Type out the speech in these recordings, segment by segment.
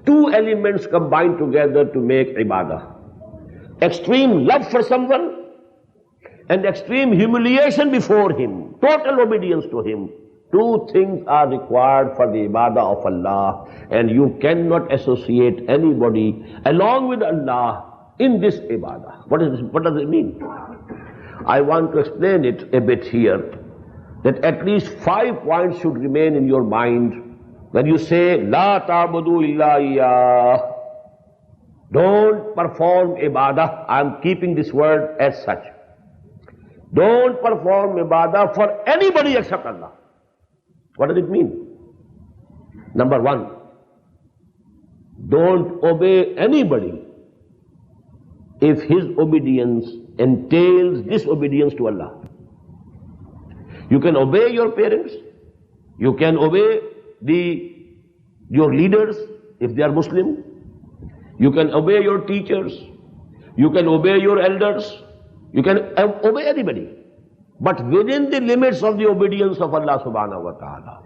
two elements combined together to make ibadah. Extreme love for someone and extreme humiliation before him, total obedience to him. Two things are required for the ibadah of Allah, and you cannot associate anybody along with Allah in this ibadah. What does it mean? I want to explain it a bit here, that at least 5 points should remain in your mind when you say, La ta'budu illa iyyah. Don't perform ibadah. I am keeping this word as such. Don't perform ibadah for anybody except Allah. What does it mean? Number 1, don't obey anybody if his obedience entails disobedience to Allah. You can obey your parents, you can obey your leaders if they are Muslim, you can obey your teachers, you can obey your elders, you can obey anybody, but within the limits of the obedience of Allah subhanahu wa ta'ala.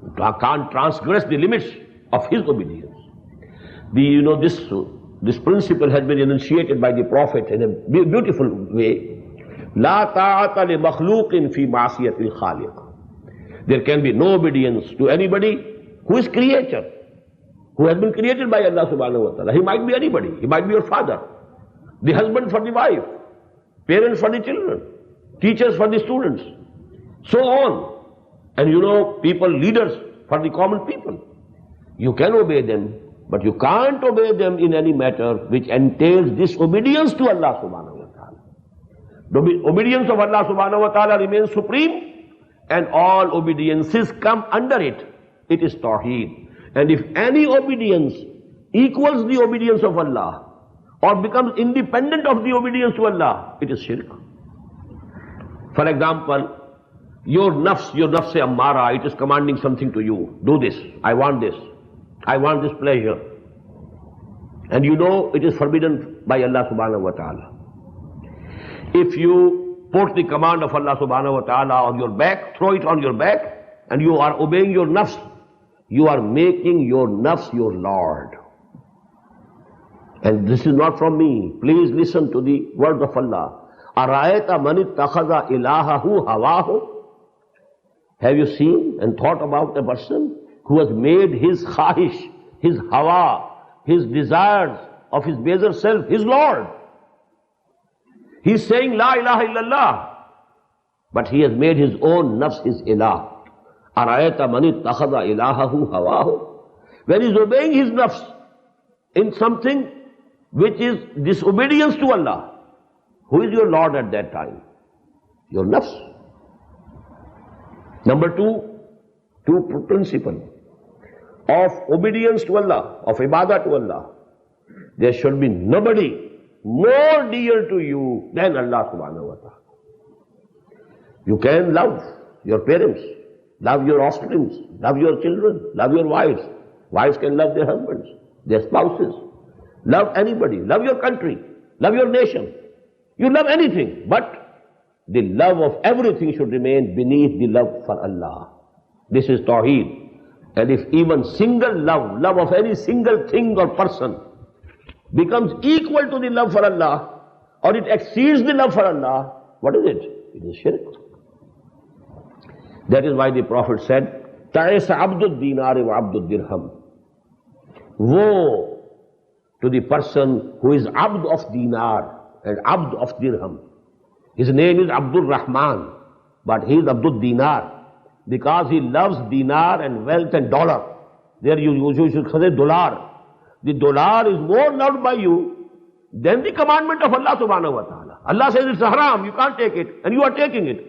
You can't transgress the limits of his obedience. This principle has been initiated by the Prophet in a beautiful way. La ta'ata li makhluqin fi ma'siyatil khaliq. There can be no obedience to anybody who is creator, who has been created by Allah subhanahu wa ta'ala. He might be anybody. He might be your father, the husband for the wife, parents for the children, teachers for the students, so on. And people, leaders for the common people. You can obey them, but you can't obey them in any matter which entails disobedience to Allah subhanahu wa ta'ala. The obedience of Allah subhanahu wa ta'ala remains supreme, and all obediences come under it. It is Tawheed. And if any obedience equals the obedience of Allah or becomes independent of the obedience to Allah, it is shirk. For example, your nafs-e-ammara, it is commanding something to you. Do this. I want this. I want this pleasure. And it is forbidden by Allah subhanahu wa ta'ala. If you put the command of Allah subhanahu wa ta'ala on your back, throw it on your back, and you are obeying your nafs, you are making your nafs your Lord. And this is not from me. Please listen to the word of Allah. Ara'ayta man ittakhadha ilahahu hawahu. Have you seen and thought about a person who has made his khahish, his hawa, his desires of his baser self, his Lord? He's saying La ilaha illallah, but he has made his own nafs his ilah. Arayata man ittakhadha ilahahu hawahu. When he's obeying his nafs in something which is disobedience to Allah, who is your Lord at that time? Your nafs. Number 2 principle of obedience to Allah, of ibadah to Allah. There should be nobody more dear to you than Allah subhanahu wa ta'ala. You can love your parents, love your offspring, love your children, love your wives. Wives can love their husbands, their spouses. Love anybody, love your country, love your nation. You love anything, but the love of everything should remain beneath the love for Allah. This is Tawheed. And if even single love of any single thing or person becomes equal to the love for Allah, or it exceeds the love for Allah, what is it? It is shirk. That is why the Prophet said, Ta'isa abdud dinari wa abdud dirham. Woe to the person who is abd of dinar and abd of dirham. His name is Abdul Rahman, but he is Abdul Dinar, because he loves dinar and wealth and dollar. There you should say dollar. The dollar is more loved by you than the commandment of Allah subhanahu wa ta'ala. Allah says it's haram, you can't take it, and you are taking it.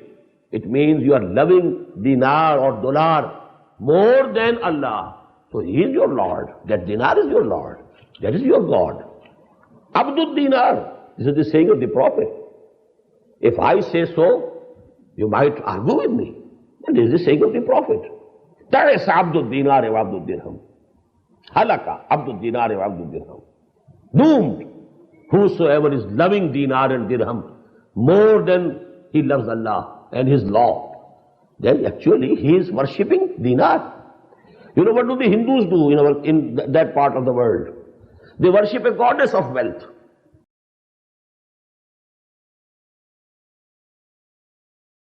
It means you are loving dinar or dollar more than Allah. So he is your Lord. That dinar is your Lord. That is your God. Abdul Dinar. This is the saying of the Prophet. If I say so, you might argue with me. But this is the saying of the Prophet. Ta'isa abdul dinar wa abdul dirham. Halaka abdul dinar wa abdul dirham. Doomed. Whosoever is loving dinar and dirham more than he loves Allah and His law, then actually he is worshipping dinar. What do the Hindus do in that part of the world? They worship a goddess of wealth.